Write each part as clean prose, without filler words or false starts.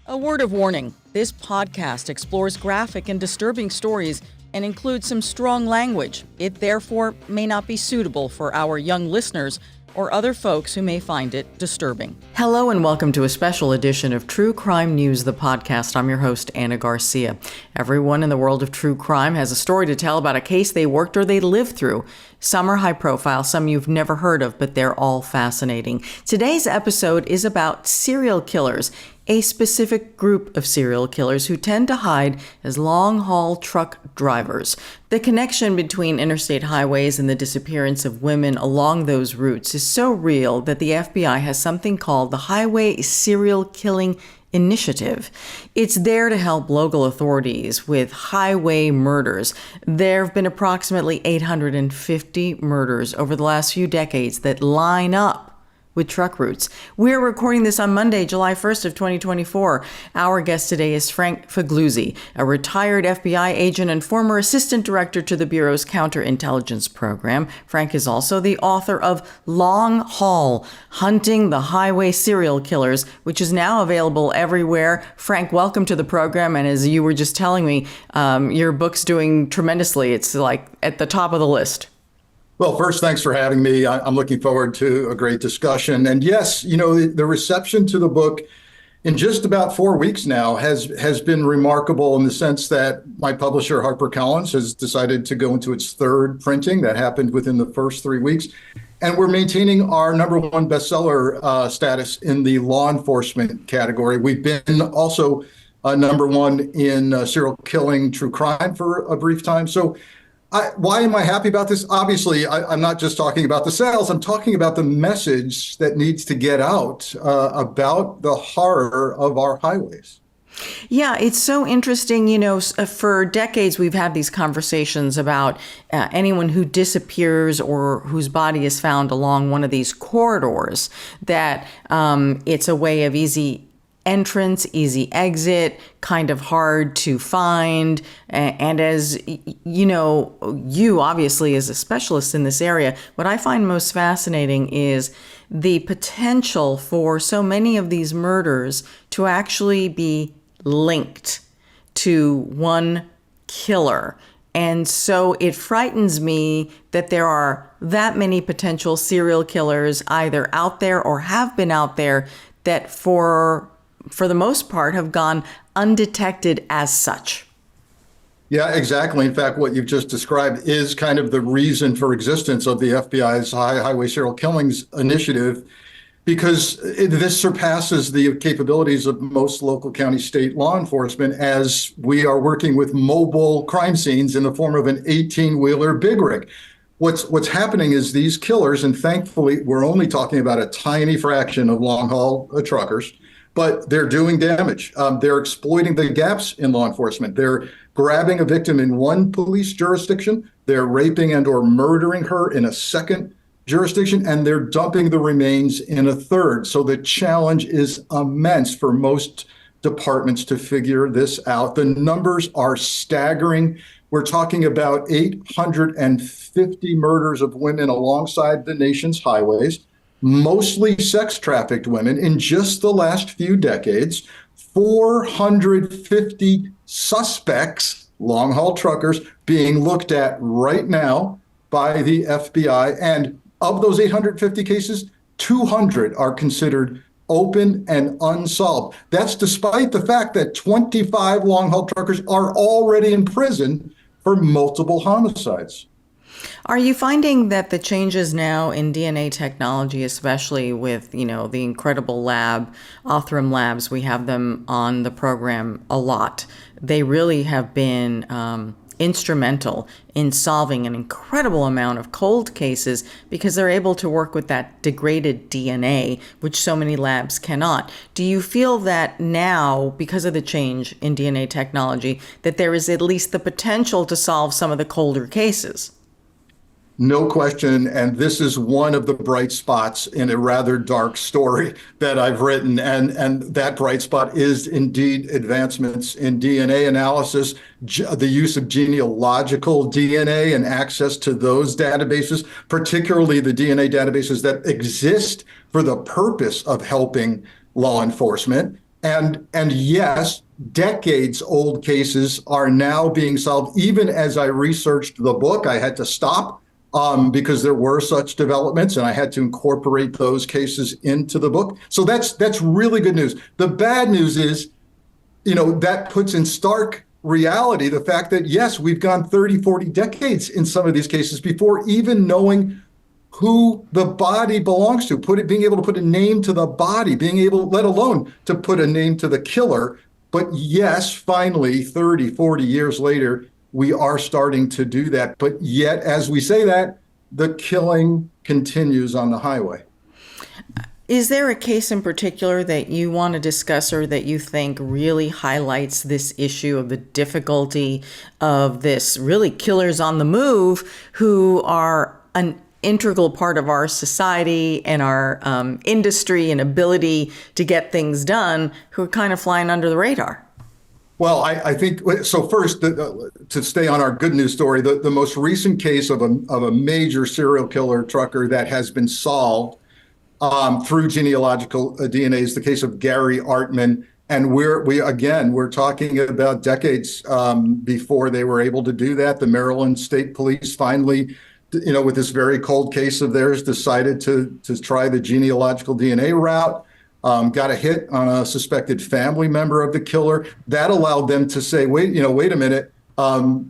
A word of warning, this podcast explores graphic and disturbing stories and includes some strong language. It therefore may not be suitable for our young listeners or other folks who may find it disturbing. Hello and welcome to a special edition of True Crime News, the podcast. I'm your host, Anna Garcia. Everyone in the world of true crime has a story to tell about a case they worked or they lived through. Some are high profile, some you've never heard of, but they're all fascinating. Today's episode is about serial killers, a specific group of serial killers who tend to hide as long-haul truck drivers. The connection between interstate highways and the disappearance of women along those routes is so real that the FBI has something called the Highway Serial Killing Initiative. It's there to help local authorities with highway murders. There have been approximately 850 murders over the last few decades that line up with truck routes. We're recording this on Monday, July 1st of 2024. Our guest today is Frank Figliuzzi, a retired FBI agent and former assistant director to the Bureau's counterintelligence program. Frank is also the author of Long Haul, Hunting the Highway Serial Killers, which is now available everywhere. Frank, welcome to the program. And as you were just telling me, your book's doing tremendously. It's like at the top of the list. Well, first, thanks for having me. I'm looking forward to a great discussion. And yes, the reception to the book in just about 4 weeks now has been remarkable in the sense that my publisher, HarperCollins, has decided to go into its third printing. That happened within the first 3 weeks. And we're maintaining our number one bestseller status in the law enforcement category. We've been also number one in serial killing true crime for a brief time. So why am I happy about this? Obviously, I'm not just talking about the sales. I'm talking about the message that needs to get out about the horror of our highways. Yeah, it's so interesting. For decades, we've had these conversations about anyone who disappears or whose body is found along one of these corridors, that it's a way of easy entrance, easy exit, kind of hard to find. And as you obviously as a specialist in this area, what I find most fascinating is the potential for so many of these murders to actually be linked to one killer. And so it frightens me that there are that many potential serial killers either out there or have been out there that for the most part, have gone undetected as such. Yeah, exactly. In fact, what you've just described is kind of the reason for existence of the FBI's Highway Serial Killings Initiative, because this surpasses the capabilities of most local county state law enforcement, as we are working with mobile crime scenes in the form of an 18-wheeler big rig. What's happening is these killers, and thankfully we're only talking about a tiny fraction of long-haul truckers, but they're doing damage. They're exploiting the gaps in law enforcement. They're grabbing a victim in one police jurisdiction. They're raping and or murdering her in a second jurisdiction, and they're dumping the remains in a third. So the challenge is immense for most departments to figure this out. The numbers are staggering. We're talking about 850 murders of women alongside the nation's highways, mostly sex-trafficked women in just the last few decades, 450 suspects, long-haul truckers, being looked at right now by the FBI. And of those 850 cases, 200 are considered open and unsolved. That's despite the fact that 25 long-haul truckers are already in prison for multiple homicides. Are you finding that the changes now in DNA technology, especially with, the incredible lab, Othram Labs, we have them on the program a lot, they really have been instrumental in solving an incredible amount of cold cases because they're able to work with that degraded DNA, which so many labs cannot. Do you feel that now, because of the change in DNA technology, that there is at least the potential to solve some of the colder cases? No question. And this is one of the bright spots in a rather dark story that I've written. And that bright spot is indeed advancements in DNA analysis, the use of genealogical DNA and access to those databases, particularly the DNA databases that exist for the purpose of helping law enforcement. And yes, decades old cases are now being solved. Even as I researched the book, I had to stop because there were such developments, and I had to incorporate those cases into the book. So that's really good news. The bad news is, that puts in stark reality the fact that, yes, we've gone 30, 40 decades in some of these cases before even knowing who the body belongs to, being able to put a name to the body, being able, let alone to put a name to the killer. But yes, finally, 30, 40 years later, we are starting to do that. But yet, as we say that, the killing continues on the highway. Is there a case in particular that you want to discuss or that you think really highlights this issue of the difficulty of this really killers on the move who are an integral part of our society and our industry and ability to get things done, who are kind of flying under the radar? Well, I think, so first, to stay on our good news story, the most recent case of a major serial killer trucker that has been solved through genealogical DNA is the case of Gary Artman. And we're talking about decades before they were able to do that. The Maryland State Police finally, with this very cold case of theirs, decided to try the genealogical DNA route. Got a hit on a suspected family member of the killer. That allowed them to say, wait a minute,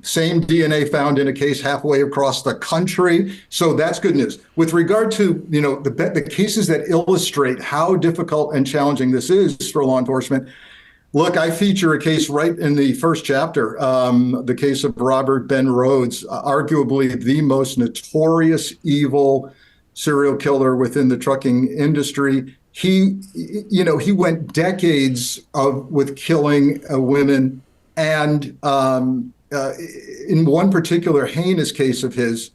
same DNA found in a case halfway across the country. So that's good news. With regard to, the cases that illustrate how difficult and challenging this is for law enforcement, look, I feature a case right in the first chapter, the case of Robert Ben Rhodes, arguably the most notorious evil serial killer within the trucking industry. He went decades with killing women, and in one particular heinous case of his,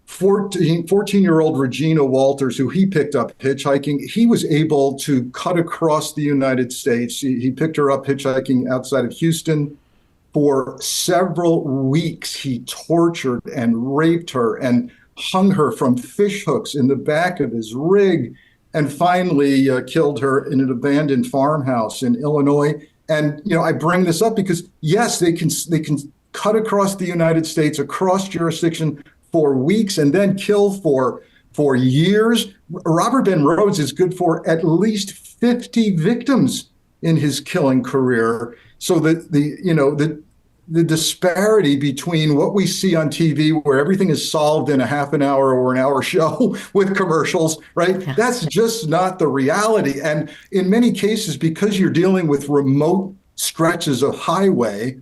14-year-old Regina Walters, who he picked up hitchhiking, he was able to cut across the United States. He picked her up hitchhiking outside of Houston. For several weeks, he tortured and raped her and hung her from fish hooks in the back of his rig, and finally killed her in an abandoned farmhouse in Illinois. And I bring this up because, yes, they can cut across the United States, across jurisdiction for weeks, and then kill for years. Robert Ben Rhodes is good for at least 50 victims in his killing career. So that the disparity between what we see on TV, where everything is solved in a half an hour or an hour show with commercials, right? Yeah. That's just not the reality. And in many cases, because you're dealing with remote stretches of highway,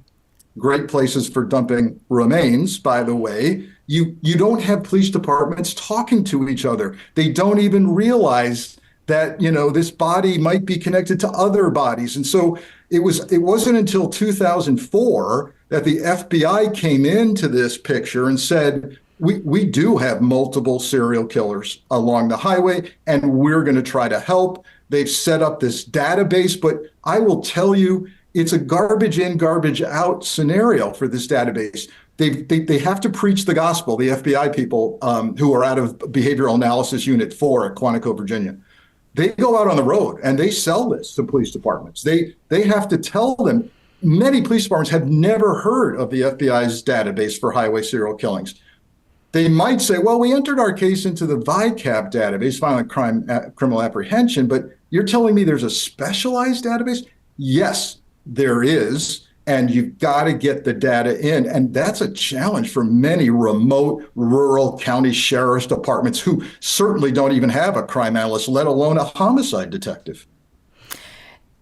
great places for dumping remains, by the way, you don't have police departments talking to each other. They don't even realize that, this body might be connected to other bodies. And so it wasn't until 2004 that the FBI came into this picture and said, we do have multiple serial killers along the highway, and we're going to try to help. They've set up this database, but I will tell you, it's a garbage in, garbage out scenario for this database. They have to preach the gospel, the FBI people who are out of Behavioral Analysis Unit 4 at Quantico, Virginia. They go out on the road and they sell this to police departments. They have to tell them. Many police departments have never heard of the FBI's database for highway serial killings. They might say, well, we entered our case into the VICAP database, Violent Crime Criminal Apprehension, but you're telling me there's a specialized database? Yes, there is. And you've got to get the data in. And that's a challenge for many remote rural county sheriff's departments who certainly don't even have a crime analyst, let alone a homicide detective.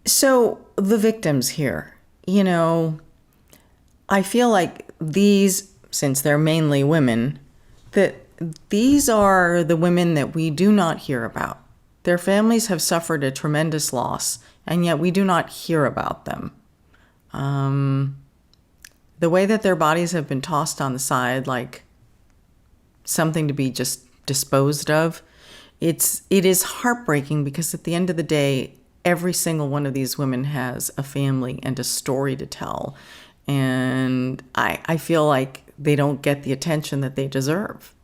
So the victims here, I feel like these, since they're mainly women, that these are the women that we do not hear about. Their families have suffered a tremendous loss, and yet we do not hear about them. The way that their bodies have been tossed on the side, like something to be just disposed of, it is heartbreaking, because at the end of the day, every single one of these women has a family and a story to tell. And I feel like they don't get the attention that they deserve.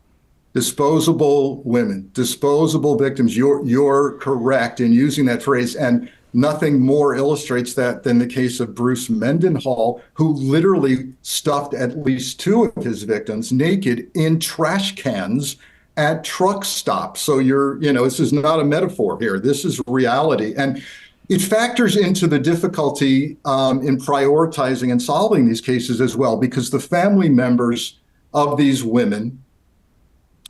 Disposable women, disposable victims. You're correct in using that phrase. And nothing more illustrates that than the case of Bruce Mendenhall, who literally stuffed at least two of his victims naked in trash cans at truck stops. So this is not a metaphor here. This is reality. And it factors into the difficulty in prioritizing and solving these cases as well, because the family members of these women,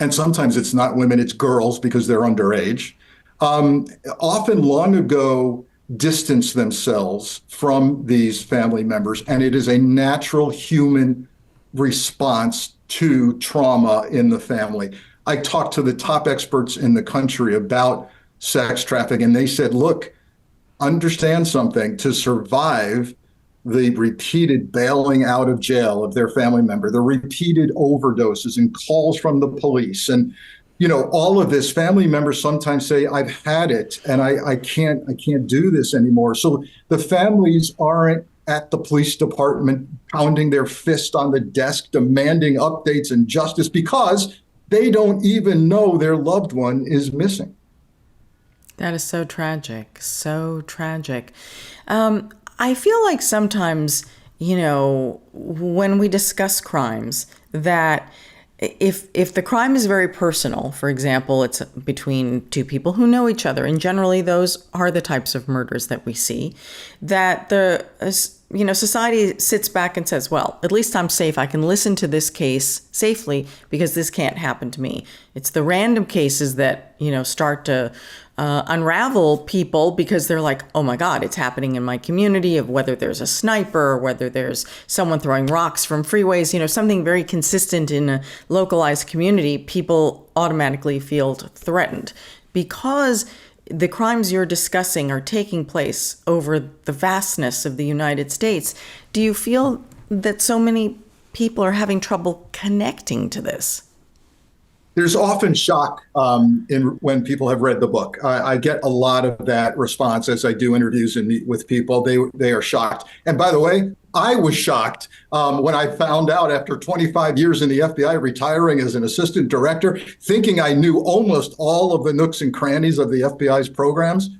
and sometimes it's not women, it's girls because they're underage, often long ago distance themselves from these family members. And it is a natural human response to trauma in the family. I talked to the top experts in the country about sex trafficking, and they said, look, understand something. To survive the repeated bailing out of jail of their family member, the repeated overdoses and calls from the police, and all of this, family members sometimes say, I've had it and I can't do this anymore. So the families aren't at the police department pounding their fist on the desk demanding updates and justice, because they don't even know their loved one is missing. That is so tragic, so tragic. I feel like sometimes, when we discuss crimes, that if the crime is very personal, for example, it's between two people who know each other, and generally those are the types of murders that we see, that society sits back and says, well, at least I'm safe. I can listen to this case safely because this can't happen to me. It's the random cases that, start to unravel people, because they're like, oh my God, it's happening in my community, of whether there's a sniper, or whether there's someone throwing rocks from freeways, something very consistent in a localized community, people automatically feel threatened because the crimes you're discussing are taking place over the vastness of the United States. Do you feel that so many people are having trouble connecting to this? There's often shock when people have read the book. I get a lot of that response as I do interviews and meet with people. They are shocked. And by the way, I was shocked when I found out, after 25 years in the FBI, retiring as an assistant director, thinking I knew almost all of the nooks and crannies of the FBI's programs.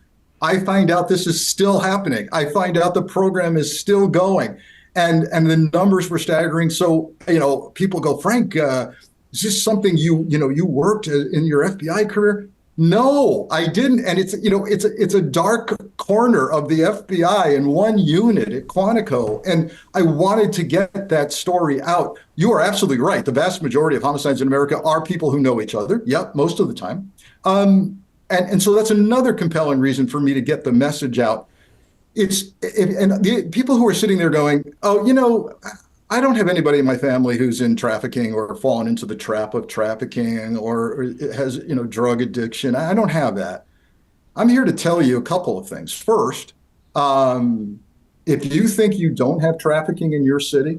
I find out this is still happening. I find out the program is still going. And the numbers were staggering. So, people go, Frank, is this something you worked in your FBI career? No, I didn't. And it's a dark corner of the FBI in one unit at Quantico. And I wanted to get that story out. You are absolutely right. The vast majority of homicides in America are people who know each other. Yep, most of the time. And so that's another compelling reason for me to get the message out. And the people who are sitting there going, oh, I don't have anybody in my family who's in trafficking or fallen into the trap of trafficking or has, drug addiction. I don't have that. I'm here to tell you a couple of things. First, if you think you don't have trafficking in your city,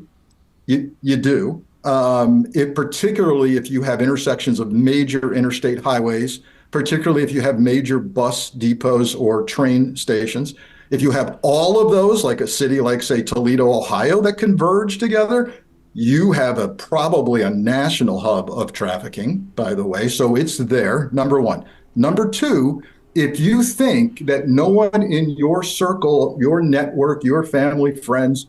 you do. Particularly if you have intersections of major interstate highways, particularly if you have major bus depots or train stations. If you have all of those, like a city like, say, Toledo, Ohio, that converge together, you have probably a national hub of trafficking, by the way. So it's there, number one. Number two, if you think that no one in your circle, your network, your family, friends,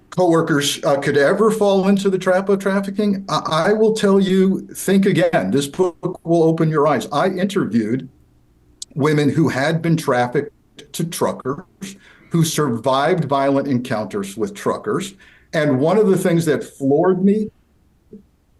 coworkers could ever fall into the trap of trafficking, I will tell you, think again. This book will open your eyes. I interviewed women who had been trafficked to truckers, who survived violent encounters with truckers. And one of the things that floored me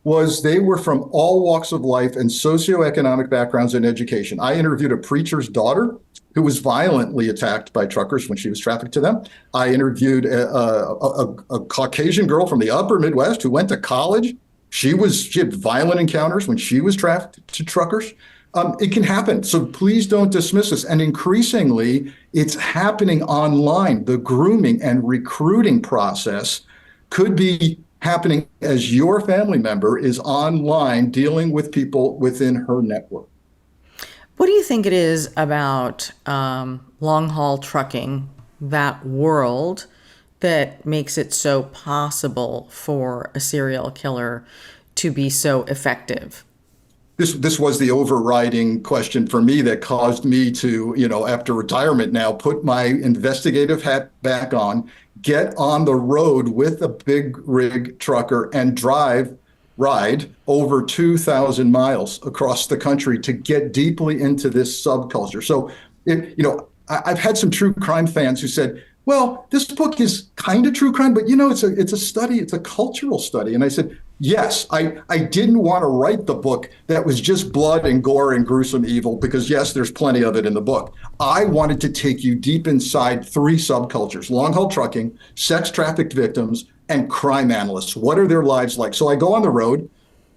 was they were from all walks of life and socioeconomic backgrounds and education. I interviewed a preacher's daughter who was violently attacked by truckers when she was trafficked to them. I interviewed a Caucasian girl from the upper Midwest who went to college. She had violent encounters when she was trafficked to truckers. It can happen. So please don't dismiss this. And increasingly, it's happening online. The grooming and recruiting process could be happening as your family member is online dealing with people within her network. What do you think it is about long-haul trucking, that world, that makes it so possible for a serial killer to be so effective? this was the overriding question for me that caused me to, after retirement now, put my investigative hat back on, get on the road with a big rig trucker and ride over 2,000 miles across the country to get deeply into this subculture. So, I've had some true crime fans who said, well, this book is kind of true crime, but it's a study, it's a cultural study. And I said, yes, I didn't want to write the book that was just blood and gore and gruesome evil, because yes, there's plenty of it in the book. I wanted to take you deep inside three subcultures: long-haul trucking, sex trafficked victims, and crime analysts. What are their lives like? So I go on the road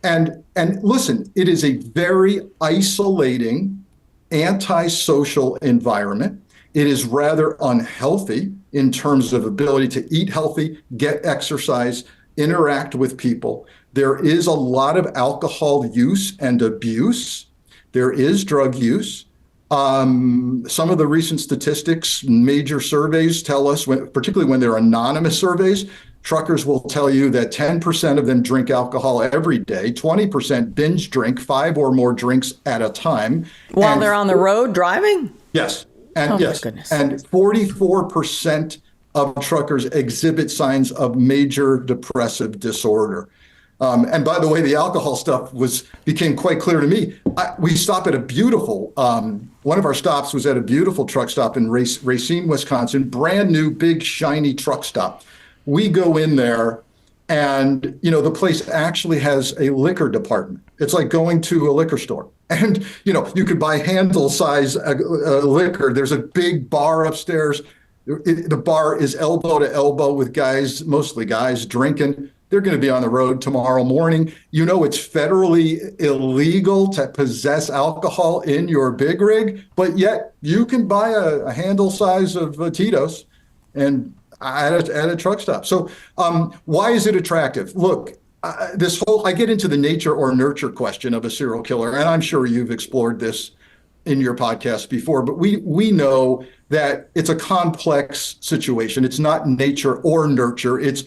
and listen, it is a very isolating, antisocial environment. It is rather unhealthy in terms of ability to eat healthy, get exercise, interact with people. There is a lot of alcohol use and abuse. There is drug use. Some of the recent statistics, major surveys tell us, particularly when they're anonymous surveys, truckers will tell you that 10% of them drink alcohol every day, 20% binge drink 5 or more drinks at a time. While they're on the road driving? Yes. And my goodness. And 44% of truckers exhibit signs of major depressive disorder. And by the way, the alcohol stuff became quite clear to me. We stop at a beautiful, one of our stops was at a beautiful truck stop in Racine, Wisconsin, brand new, big, shiny truck stop. We go in there and, the place actually has a liquor department. It's like going to a liquor store. And, you could buy handle size liquor. There's a big bar upstairs. The bar is elbow to elbow with guys, mostly guys, drinking. They're going to be on the road tomorrow morning. It's federally illegal to possess alcohol in your big rig, but yet you can buy a handle size of Tito's and at a truck stop. So why is it attractive? Look, I get into the nature or nurture question of a serial killer, and I'm sure you've explored this in your podcast before, but we know that it's a complex situation. It's not nature or nurture. It's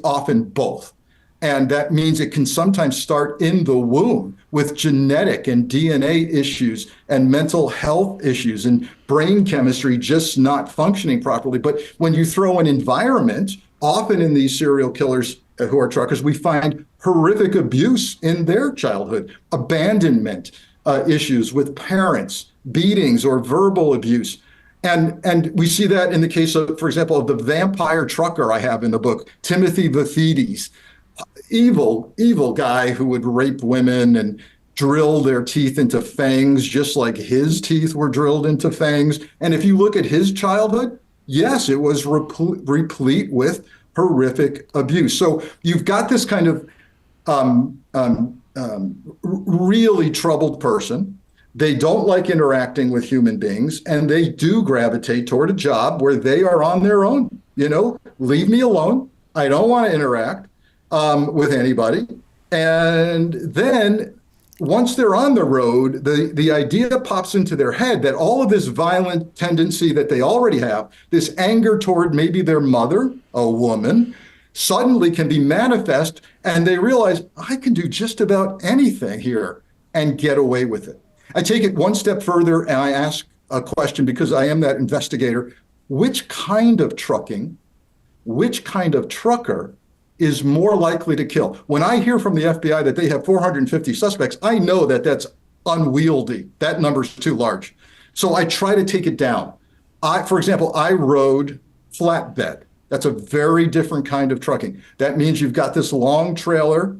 often both. And that means it can sometimes start in the womb with genetic and DNA issues and mental health issues and brain chemistry just not functioning properly. But when you throw an environment, often in these serial killers who are truckers, we find horrific abuse in their childhood, abandonment issues with parents, beatings or verbal abuse. And we see that in the case of, for example, of the vampire trucker I have in the book, Timothy Vithides, evil guy who would rape women and drill their teeth into fangs, just like his teeth were drilled into fangs. And if you look at his childhood, yes, it was replete with horrific abuse. So you've got this kind of really troubled person. They don't like interacting with human beings, and they do gravitate toward a job where they are on their own. Leave me alone. I don't want to interact with anybody. And then once they're on the road, the idea pops into their head that all of this violent tendency that they already have, this anger toward maybe their mother, a woman, suddenly can be manifest, and they realize, I can do just about anything here and get away with it. I take it one step further and I ask a question, because I am that investigator. Which kind of trucking, which kind of trucker is more likely to kill? When I hear from the FBI that they have 450 suspects, I know that that's unwieldy. That number's too large. So I try to take it down. For example, I rode flatbed. That's a very different kind of trucking. That means you've got this long trailer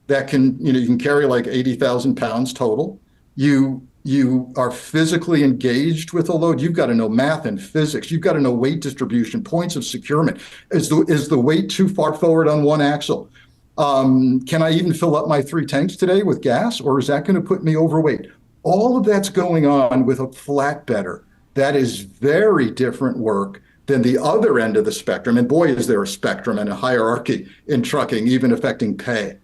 that can, you can carry like 80,000 pounds total. You are physically engaged with a load. You've got to know math and physics. You've got to know weight distribution, points of securement. Is the weight too far forward on one axle? Can I even fill up my 3 tanks today with gas, or is that going to put me overweight? All of that's going on with a flatbedder. That is very different work than the other end of the spectrum. And boy, is there a spectrum and a hierarchy in trucking, even affecting pay.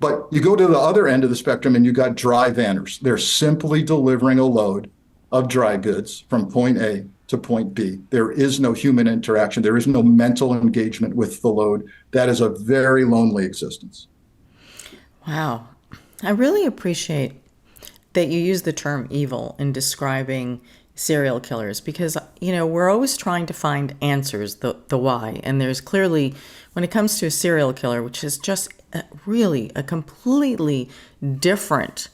But you go to the other end of the spectrum and you got dry vanners. They're simply delivering a load of dry goods from point A to point B. There is no human interaction. There is no mental engagement with the load. That is a very lonely existence. Wow. I really appreciate that you use the term evil in describing serial killers, because, we're always trying to find answers, the why. And there's clearly, when it comes to a serial killer, which is just really a completely different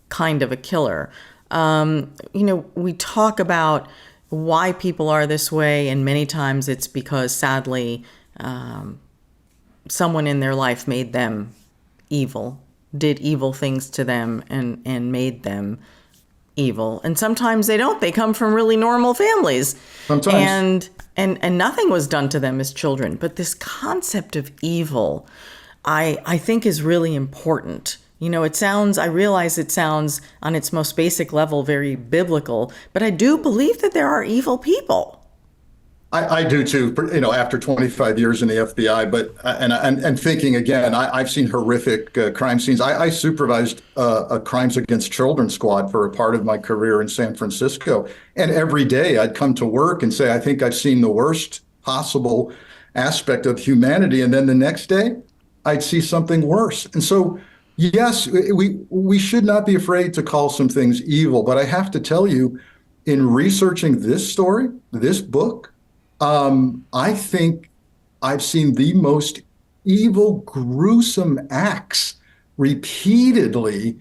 kind of a killer, we talk about why people are this way, and many times it's because, sadly, someone in their life made them evil, did evil things to them, and made them evil. And sometimes they don't. They come from really normal families. Sometimes. And nothing was done to them as children. But this concept of evil, I think, is really important. I realize it sounds on its most basic level very biblical, but I do believe that there are evil people. I do too, after 25 years in the FBI, but and thinking again, I've seen horrific crime scenes. I supervised a crimes against children squad for a part of my career in San Francisco. And every day I'd come to work and say, I think I've seen the worst possible aspect of humanity. And then the next day I'd see something worse. And so, yes, we should not be afraid to call some things evil. But I have to tell you, in researching this story, this book, I think I've seen the most evil, gruesome acts repeatedly,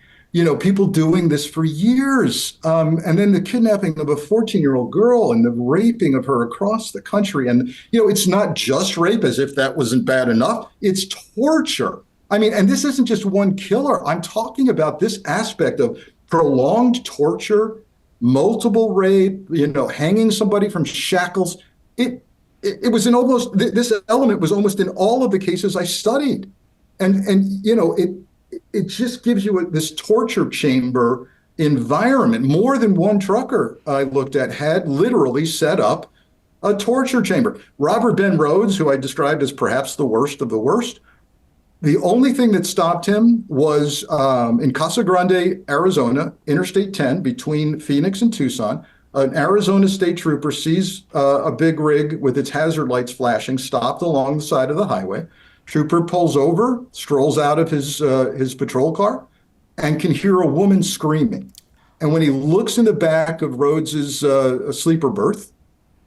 people doing this for years. And then the kidnapping of a 14-year-old girl and the raping of her across the country. And, it's not just rape, as if that wasn't bad enough. It's torture. I mean, and this isn't just one killer. I'm talking about this aspect of prolonged torture, multiple rape, hanging somebody from shackles. It was in almost, this element was almost in all of the cases I studied. And it just gives you this torture chamber environment. More than one trucker I looked at had literally set up a torture chamber. Robert Ben Rhodes, who I described as perhaps the worst of the worst, the only thing that stopped him was in Casa Grande, Arizona, Interstate 10 between Phoenix and Tucson. An Arizona state trooper sees a big rig with its hazard lights flashing, stopped along the side of the highway. Trooper pulls over, strolls out of his patrol car, and can hear a woman screaming. And when he looks in the back of Rhodes's sleeper berth,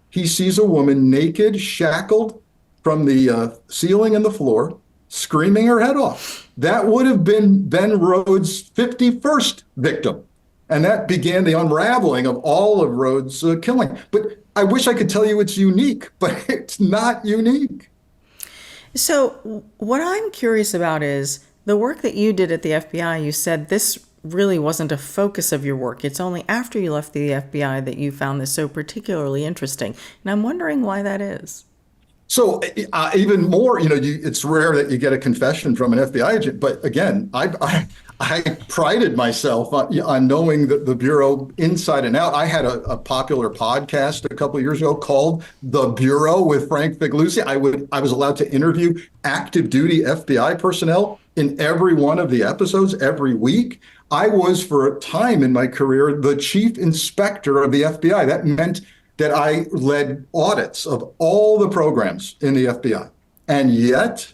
he sees a woman naked, shackled from the ceiling and the floor, screaming her head off. That would have been Ben Rhodes' 51st victim. And that began the unraveling of all of Rhodes' killing. But I wish I could tell you it's unique, but it's not unique. So what I'm curious about is the work that you did at the FBI. You said this really wasn't a focus of your work. It's only after you left the FBI that you found this so particularly interesting. And I'm wondering why that is. So even more, it's rare that you get a confession from an FBI agent. But again, I prided myself on knowing the Bureau inside and out. I had a popular podcast a couple of years ago called The Bureau with Frank Figliuzzi. I was allowed to interview active duty FBI personnel in every one of the episodes every week. I was, for a time in my career, the chief inspector of the FBI. That meant that I led audits of all the programs in the FBI. And yet,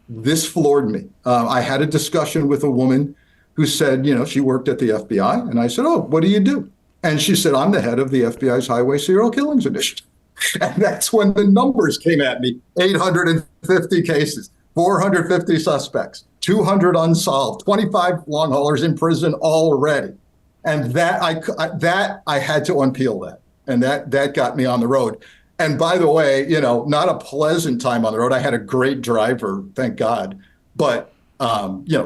this floored me. I had a discussion with a woman who said, she worked at the FBI. And I said, oh, what do you do? And she said, I'm the head of the FBI's Highway Serial Killings Initiative. And that's when the numbers came at me. 850 cases, 450 suspects, 200 unsolved, 25 long haulers in prison already. And that I had to unpeel that. And that got me on the road. And by the way, not a pleasant time on the road. I had a great driver, thank God. But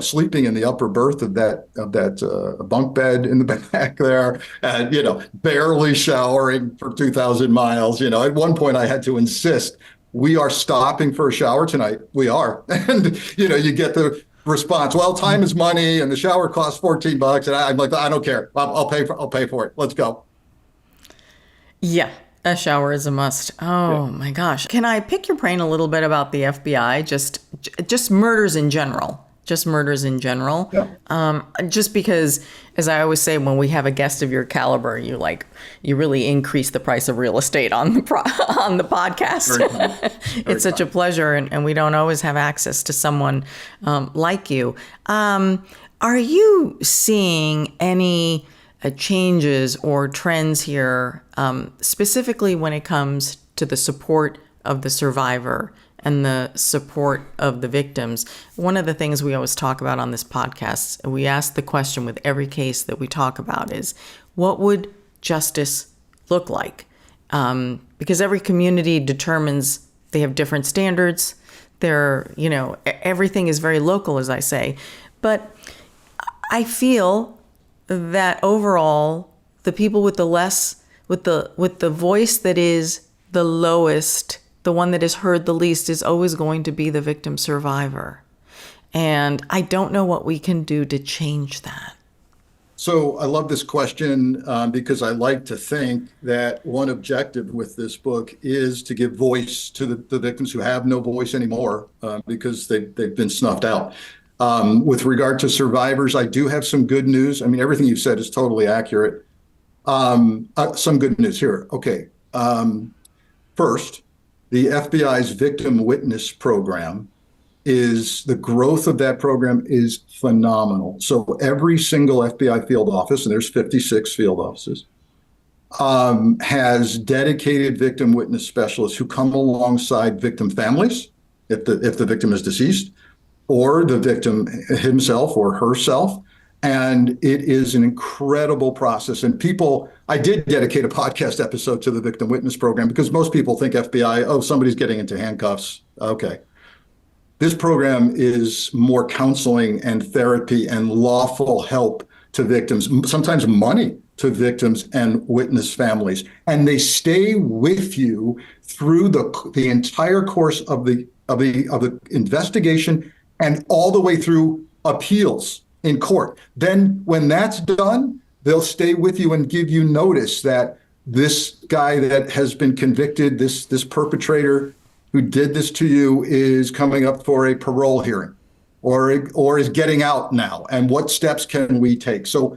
sleeping in the upper berth of that bunk bed in the back there, and barely showering for 2,000 miles. At one point I had to insist, we are stopping for a shower tonight. We are, and you get the response, well, time is money, and the shower costs $14. And I'm like, I don't care. I'll pay for it. Let's go. Yeah, a shower is a must. Oh, yeah. My gosh. Can I pick your brain a little bit about the FBI? Just murders in general. Just murders in general. Yeah. Just because, as I always say, when we have a guest of your caliber, you really increase the price of real estate on the podcast. It's such a pleasure, and we don't always have access to someone like you. Are you seeing any changes or trends here, specifically when it comes to the support of the survivor and the support of the victims? One of the things we always talk about on this podcast, we ask the question with every case that we talk about is, what would justice look like? Because every community determines, they have different standards. Everything is very local, as I say. But I feel that overall, the people with the voice that is the lowest, the one that is heard the least, is always going to be the victim survivor. And I don't know what we can do to change that. So I love this question because I like to think that one objective with this book is to give voice to the victims who have no voice anymore because they've been snuffed out. With regard to survivors, I do have some good news. I mean, everything you said is totally accurate. Some good news here. Okay. First, the FBI's Victim Witness Program the growth of that program is phenomenal. So every single FBI field office, and there's 56 field offices, has dedicated victim witness specialists who come alongside victim families if the victim is deceased, or the victim himself or herself. And it is an incredible process. And I did dedicate a podcast episode to the Victim Witness Program because most people think FBI, oh, somebody's getting into handcuffs. Okay. This program is more counseling and therapy and lawful help to victims, sometimes money to victims and witness families. And they stay with you through the entire course of the investigation and all the way through appeals in court. Then when that's done, they'll stay with you and give you notice that this guy that has been convicted, this perpetrator who did this to you, is coming up for a parole hearing or is getting out now, and what steps can we take? So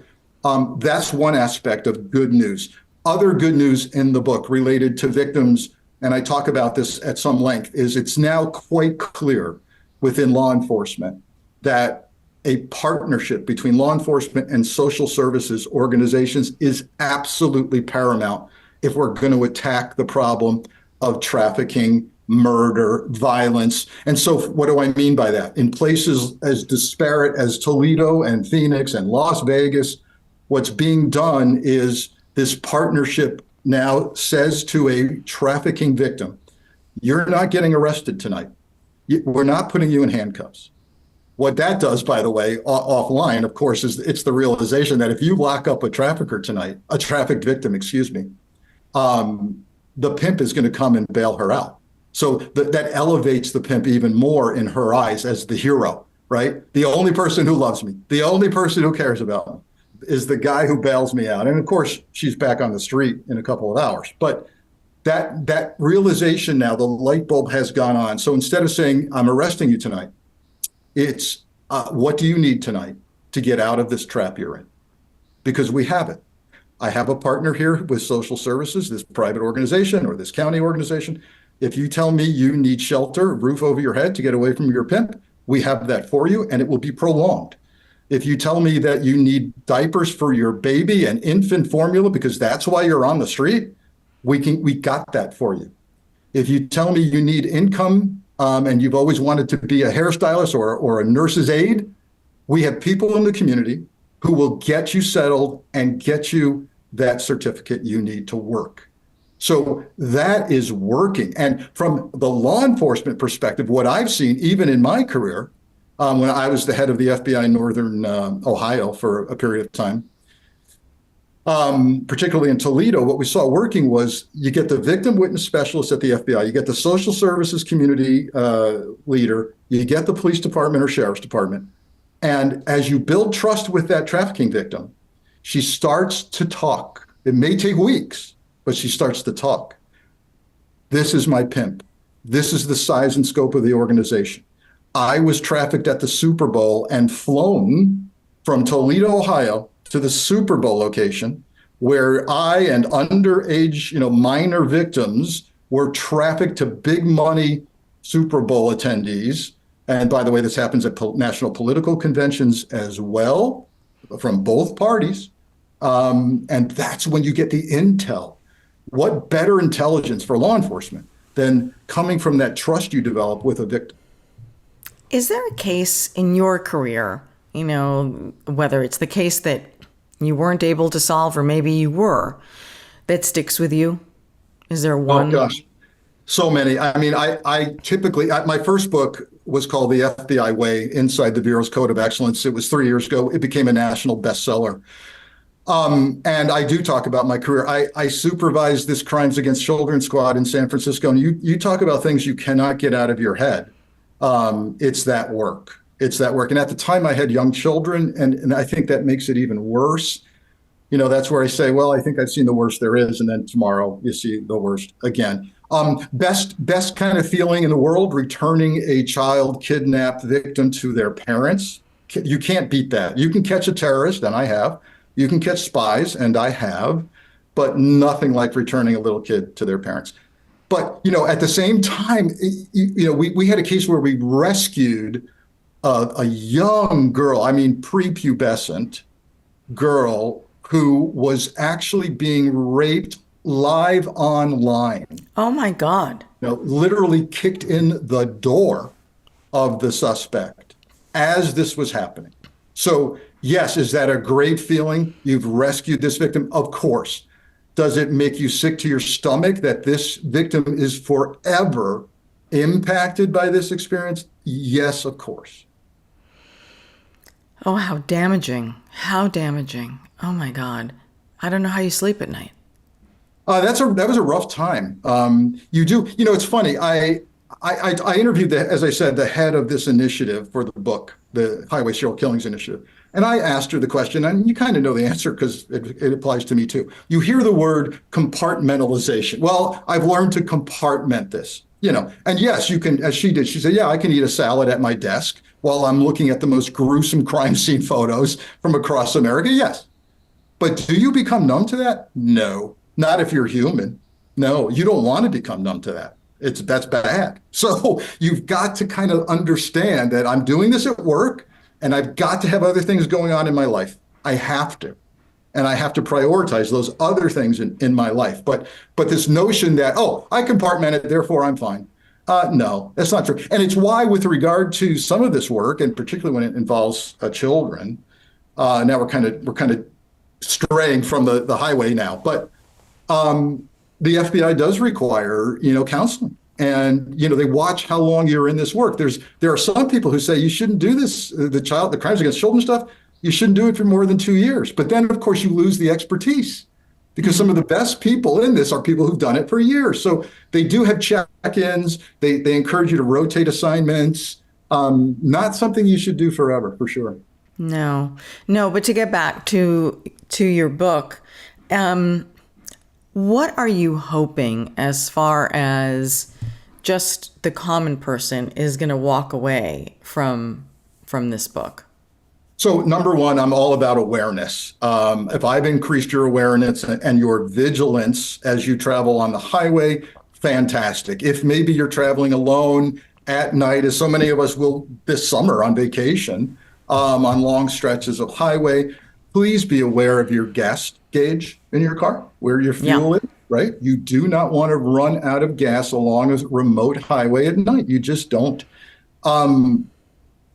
that's one aspect of good news. Other good news in the book related to victims, and I talk about this at some length, is it's now quite clear within law enforcement that a partnership between law enforcement and social services organizations is absolutely paramount if we're going to attack the problem of trafficking, murder, violence. And so what do I mean by that? In places as disparate as Toledo and Phoenix and Las Vegas, what's being done is this partnership now says to a trafficking victim, you're not getting arrested tonight. We're not putting you in handcuffs. What that does, by the way, offline, of course, is it's the realization that if you lock up a trafficker tonight, a trafficked victim, the pimp is going to come and bail her out. So that elevates the pimp even more in her eyes as the hero, right? The only person who loves me, the only person who cares about me is the guy who bails me out. And of course, she's back on the street in a couple of hours. But that realization now, the light bulb has gone on. So instead of saying, I'm arresting you tonight, it's what do you need tonight to get out of this trap you're in? Because we have it. I have a partner here with social services, this private organization or this county organization. If you tell me you need shelter, a roof over your head to get away from your pimp, we have that for you, and it will be prolonged. If you tell me that you need diapers for your baby and infant formula because that's why you're on the street, we got that for you. If you tell me you need income and you've always wanted to be a hairstylist or a nurse's aide, we have people in the community who will get you settled and get you that certificate you need to work. So that is working. And from the law enforcement perspective, what I've seen, even in my career, when I was the head of the FBI in Northern Ohio for a period of time, particularly in Toledo, what we saw working was you get the victim witness specialist at the FBI, you get the social services community leader, you get the police department or sheriff's department. And as you build trust with that trafficking victim, she starts to talk. It may take weeks, but she starts to talk. This is my pimp. This is the size and scope of the organization. I was trafficked at the Super Bowl and flown from Toledo, Ohio to the Super Bowl location where I and underage, minor victims were trafficked to big money Super Bowl attendees And by the way, this happens at national political conventions as well from both parties. And that's when you get the intel. What better intelligence for law enforcement than coming from that trust you develop with a victim? Is there a case in your career, whether it's the case that you weren't able to solve or maybe you were, that sticks with you? Is there one? Oh, gosh. So many. I mean, I typically, my first book was called The FBI Way, Inside the Bureau's Code of Excellence. It was 3 years ago. It became a national bestseller. And I do talk about my career. I supervised this Crimes Against Children squad in San Francisco. And you talk about things you cannot get out of your head. It's that work. It's that work. And at the time I had young children, and I think that makes it even worse. That's where I say, well, I think I've seen the worst there is. And then tomorrow you see the worst again. Best kind of feeling in the world, returning a child kidnapped victim to their parents. You can't beat that. You can catch a terrorist, and I have. You can catch spies, and I have, but nothing like returning a little kid to their parents. But, at the same time, we had a case where we rescued a young girl, I mean, prepubescent girl who was actually being raped live online. Oh, my God. Literally kicked in the door of the suspect as this was happening. So, yes, is that a great feeling? You've rescued this victim? Of course. Does it make you sick to your stomach that this victim is forever impacted by this experience? Yes, of course. Oh, how damaging. How damaging. Oh, my God. I don't know how you sleep at night. That was a rough time. You do, it's funny. I interviewed, as I said, the head of this initiative for the book, the Highway Serial Killings Initiative. And I asked her the question, and you kind of know the answer because it applies to me too. You hear the word compartmentalization. Well, I've learned to compartment this, and yes, you can, as she did, she said, yeah, I can eat a salad at my desk while I'm looking at the most gruesome crime scene photos from across America. Yes. But do you become numb to that? No, not if you're human. No, you don't want to become numb to that. That's bad. So you've got to kind of understand that I'm doing this at work and I've got to have other things going on in my life. I have to. And I have to prioritize those other things in my life. But this notion that, I compartment it, therefore I'm fine. No, that's not true. And it's why with regard to some of this work, and particularly when it involves children, now we're kind of straying from the highway now, but the FBI does require, counseling. And, they watch how long you're in this work. There are some people who say you shouldn't do this, the crimes against children stuff, you shouldn't do it for more than 2 years. But then, of course, you lose the expertise because some of the best people in this are people who've done it for years. So they do have check-ins. They encourage you to rotate assignments. Not something you should do forever, for sure. No, but to get back to your book, what are you hoping as far as just the common person is going to walk away from this book? So number one, I'm all about awareness. If I've increased your awareness and your vigilance as you travel on the highway, fantastic. If maybe you're traveling alone at night, as so many of us will this summer on vacation, on long stretches of highway, please be aware of your gas gauge in your car, where your fuel is, right? You do not want to run out of gas along a remote highway at night. You just don't.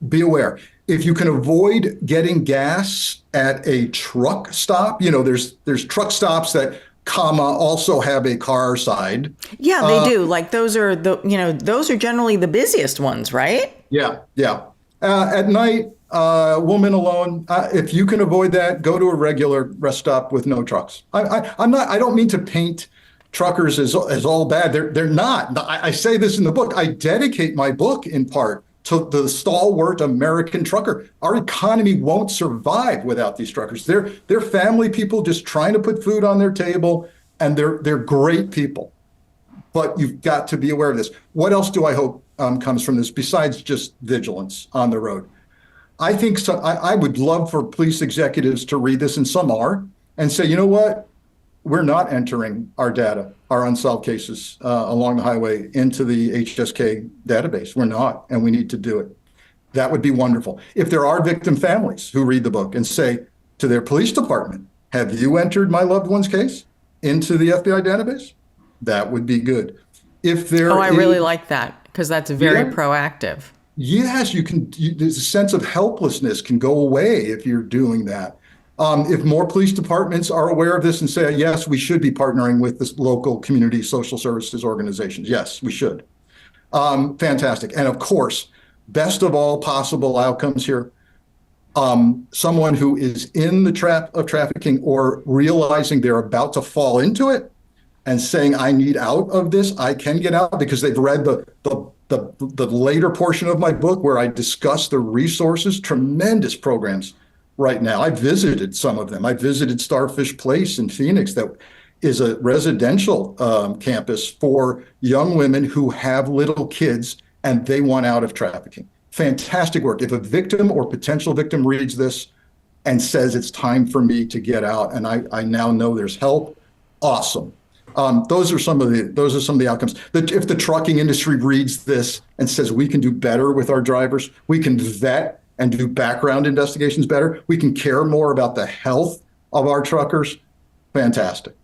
Be aware. If you can avoid getting gas at a truck stop, there's truck stops that also have a car side. Yeah, they do. Like those are those are generally the busiest ones, right? Yeah. At night, woman alone, if you can avoid that, go to a regular rest stop with no trucks. I don't mean to paint truckers as all bad. They're not. I say this in the book. I dedicate my book in part to the stalwart American trucker. Our economy won't survive without these truckers. They're family people just trying to put food on their table, and they're great people. But you've got to be aware of this. What else do I hope comes from this besides just vigilance on the road? I think so. I would love for police executives to read this, and some are, and say, you know what? We're not entering our data, our unsolved cases along the highway into the HSK database. We're not, and we need to do it. that would be wonderful. If there are victim families who read the book and say to their police department, have you entered my loved one's case into the FBI database? That would be good. If there I really like that, because that's very proactive. Yes, there's a sense of helplessness can go away if you're doing that. If more police departments are aware of this and say, yes, we should be partnering with this local community social services organizations. Yes, we should. Fantastic. And of course, best of all possible outcomes here, someone who is in the trap of trafficking or realizing they're about to fall into it and saying, I need out of this, I can get out, because they've read the later portion of my book where I discuss the resources, tremendous programs right now. I visited some of them. I visited Starfish Place in Phoenix, that is a residential campus for young women who have little kids and they want out of trafficking. Fantastic work. If a victim or potential victim reads this and says it's time for me to get out and I now know there's help, awesome. Those are some of the outcomes. If the trucking industry reads this and says we can do better with our drivers, we can vet and do background investigations better, we can care more about the health of our truckers, fantastic.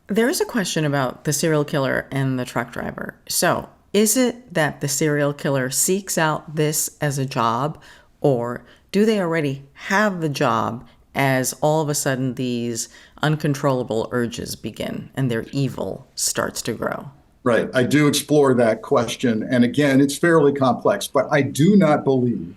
There is a question about the serial killer and the truck driver. So is it that the serial killer seeks out this as a job, or do they already have the job as all of a sudden these uncontrollable urges begin and their evil starts to grow? Right. I do explore that question. And again, it's fairly complex, but I do not believe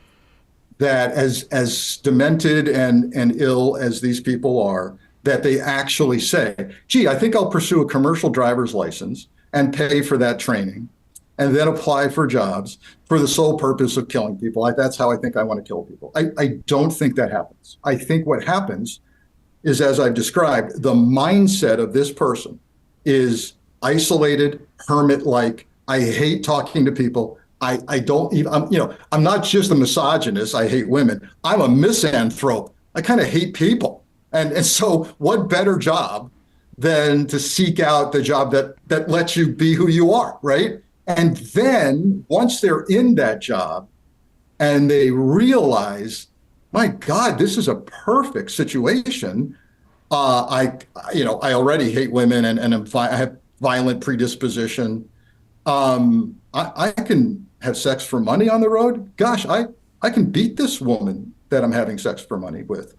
that as demented and ill as these people are, that they actually say, gee, I think I'll pursue a commercial driver's license and pay for that training and then apply for jobs for the sole purpose of killing people. That's how I think I want to kill people. I don't think that happens. I think what happens is, as I've described, the mindset of this person is isolated, hermit-like. I hate talking to people. I don't even, I'm not just a misogynist. I hate women. I'm a misanthrope. I kind of hate people. And so what better job than to seek out the job that lets you be who you are, right? And then once they're in that job and they realize, my God, this is a perfect situation. I already hate women and I have violent predisposition. I can have sex for money on the road. Gosh, I can beat this woman that I'm having sex for money with.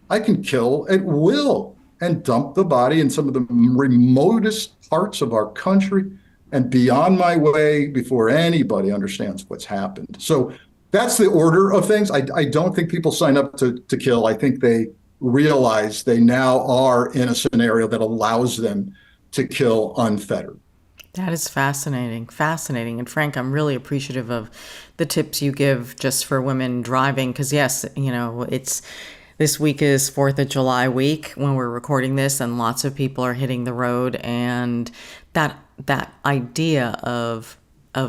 I can kill at will and dump the body in some of the remotest parts of our country and be on my way before anybody understands what's happened. So that's the order of things. I don't think people sign up to kill. I think they realize they now are in a scenario that allows them to kill unfettered. That is fascinating. And Frank, I'm really appreciative of the tips you give just for women driving, because yes, this week is 4th of July week when we're recording this, and lots of people are hitting the road, and that idea of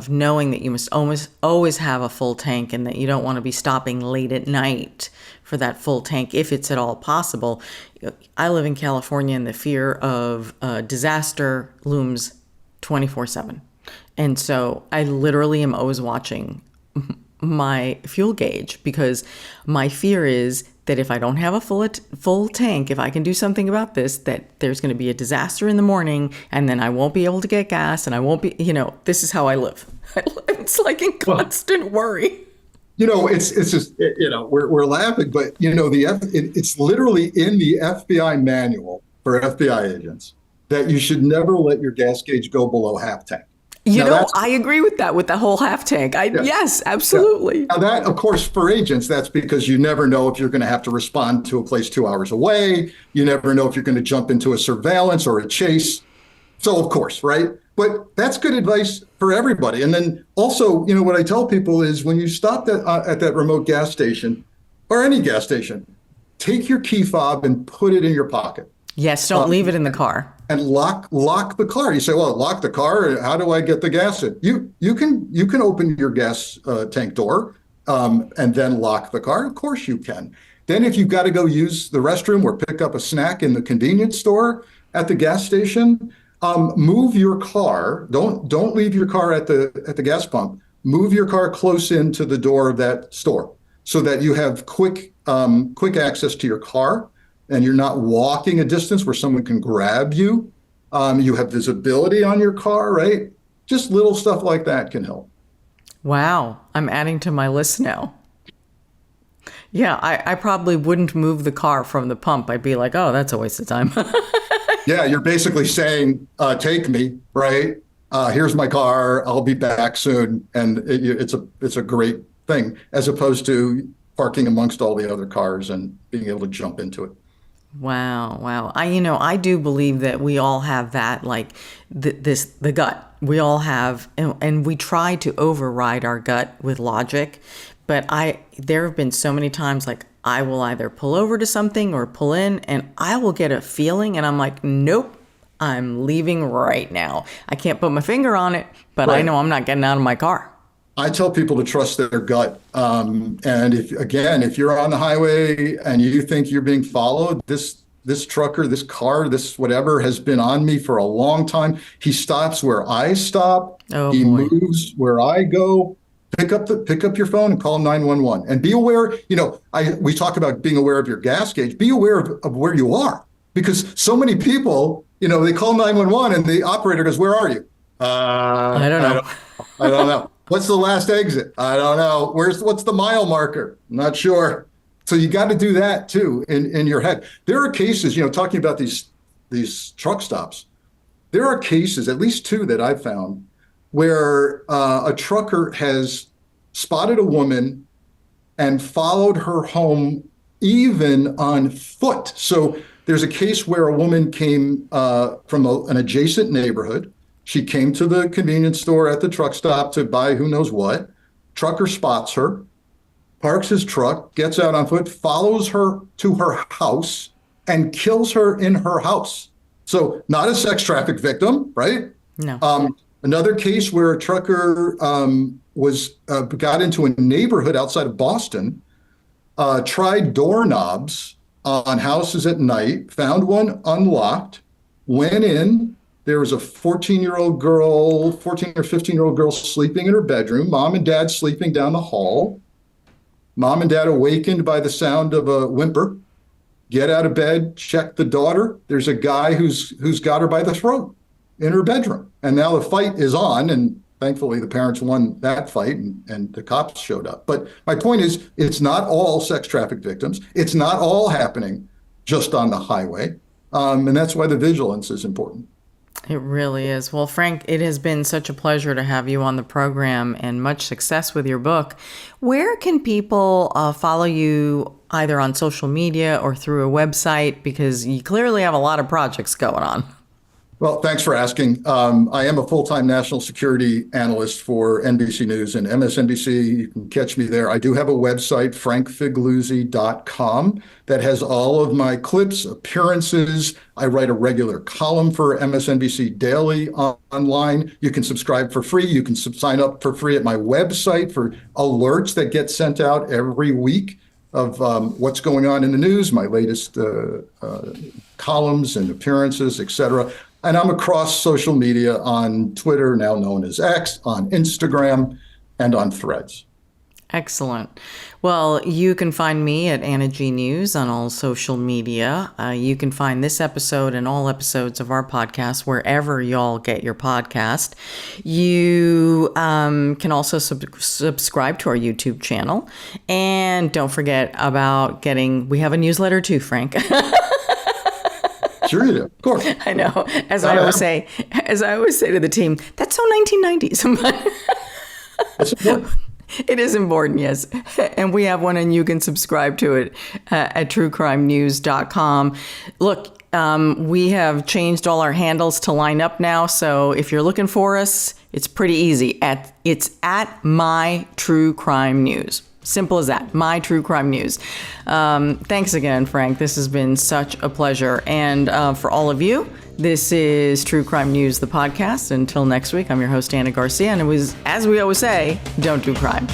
knowing that you must always have a full tank and that you don't want to be stopping late at night for that full tank if it's at all possible. I live in California and the fear of disaster looms 24/7. And so I literally am always watching my fuel gauge, because my fear is that if I don't have a full tank, if I can do something about this, that there's going to be a disaster in the morning and then I won't be able to get gas and I won't be, this is how I live. It's like in constant worry. It's just, we're laughing, but it's literally in the FBI manual for FBI agents that you should never let your gas gauge go below half tank. I agree with that, with the whole half tank. Yes, absolutely. Yeah. Now that, of course, for agents, that's because you never know if you're going to have to respond to a place 2 hours away. You never know if you're going to jump into a surveillance or a chase. So, of course, right? But that's good advice for everybody. And then also, what I tell people is when you stop at that remote gas station or any gas station, take your key fob and put it in your pocket. Yes, don't leave it in the car. And lock the car. You say, well, lock the car. How do I get the gas in? You can open your gas tank door and then lock the car. Of course you can. Then if you've got to go use the restroom or pick up a snack in the convenience store at the gas station, move your car. Don't leave your car at the gas pump. move your car close into the door of that store so that you have quick access to your car and you're not walking a distance where someone can grab you. You have visibility on your car, right? Just little stuff like that can help. Wow. I'm adding to my list now. Yeah, I probably wouldn't move the car from the pump. I'd be like, oh, that's a waste of time. Yeah, you're basically saying, take me, right? Here's my car. I'll be back soon. And it's a great thing, as opposed to parking amongst all the other cars and being able to jump into it. Wow. I do believe that we all have that, like the gut. We all have, and we try to override our gut with logic. But there have been so many times, like, I will either pull over to something or pull in, and I will get a feeling, and I'm like, nope, I'm leaving right now. I can't put my finger on it, but right. I know I'm not getting out of my car. I tell people to trust their gut. And if you're on the highway and you think you're being followed, this trucker, this car, this whatever has been on me for a long time. He stops where I stop. Oh, he boy. moves where I go. Pick up your phone and call 911 and be aware. We talk about being aware of your gas gauge. Be aware of where you are, because so many people, they call 911 and the operator goes, "Where are you?" I don't know. I don't know. What's the last exit? I don't know. What's the mile marker? I'm not sure. So you got to do that too in your head. There are cases, talking about these truck stops. There are cases, at least two that I've found, where a trucker has spotted a woman and followed her home even on foot. So there's a case where a woman came from an adjacent neighborhood. She came to the convenience store at the truck stop to buy who knows what. Trucker spots her, parks his truck, gets out on foot, follows her to her house, and kills her in her house. So not a sex traffic victim, right? No. Another case where a trucker got into a neighborhood outside of Boston, tried doorknobs on houses at night, found one unlocked, went in. There was a 14 or 15-year-old girl sleeping in her bedroom, mom and dad sleeping down the hall. Mom and dad awakened by the sound of a whimper, get out of bed, check the daughter. There's a guy who's got her by the throat in her bedroom. And now the fight is on, and thankfully the parents won that fight and the cops showed up. But my point is, it's not all sex traffic victims. It's not all happening just on the highway. And that's why the vigilance is important. It really is. Well, Frank, it has been such a pleasure to have you on the program, and much success with your book. Where can people follow you, either on social media or through a website? Because you clearly have a lot of projects going on. Well, thanks for asking. I am a full-time national security analyst for NBC News and MSNBC. You can catch me there. I do have a website, frankfigliuzzi.com, that has all of my clips, appearances. I write a regular column for MSNBC Daily online. You can subscribe for free. You can sign up for free at my website for alerts that get sent out every week of what's going on in the news, my latest columns and appearances, et cetera. And I'm across social media on Twitter, now known as X, on Instagram, and on Threads. Excellent. Well, you can find me at Anna G News on all social media. You can find this episode and all episodes of our podcast wherever y'all get your podcast. You can also subscribe to our YouTube channel. And don't forget about we have a newsletter too, Frank. Sure you do, of course. I know. As I always say to the team, that's so 1990s. That's important. It is important, yes. And we have one, and you can subscribe to it at truecrimenews.com. Look, we have changed all our handles to line up now. So if you're looking for us, it's pretty easy. It's at My True Crime News. Simple as that. My True Crime News. Thanks again, Frank. This has been such a pleasure. And for all of you, this is True Crime News, the podcast. Until next week, I'm your host, Anna Garcia. And it was, as we always say, don't do crime.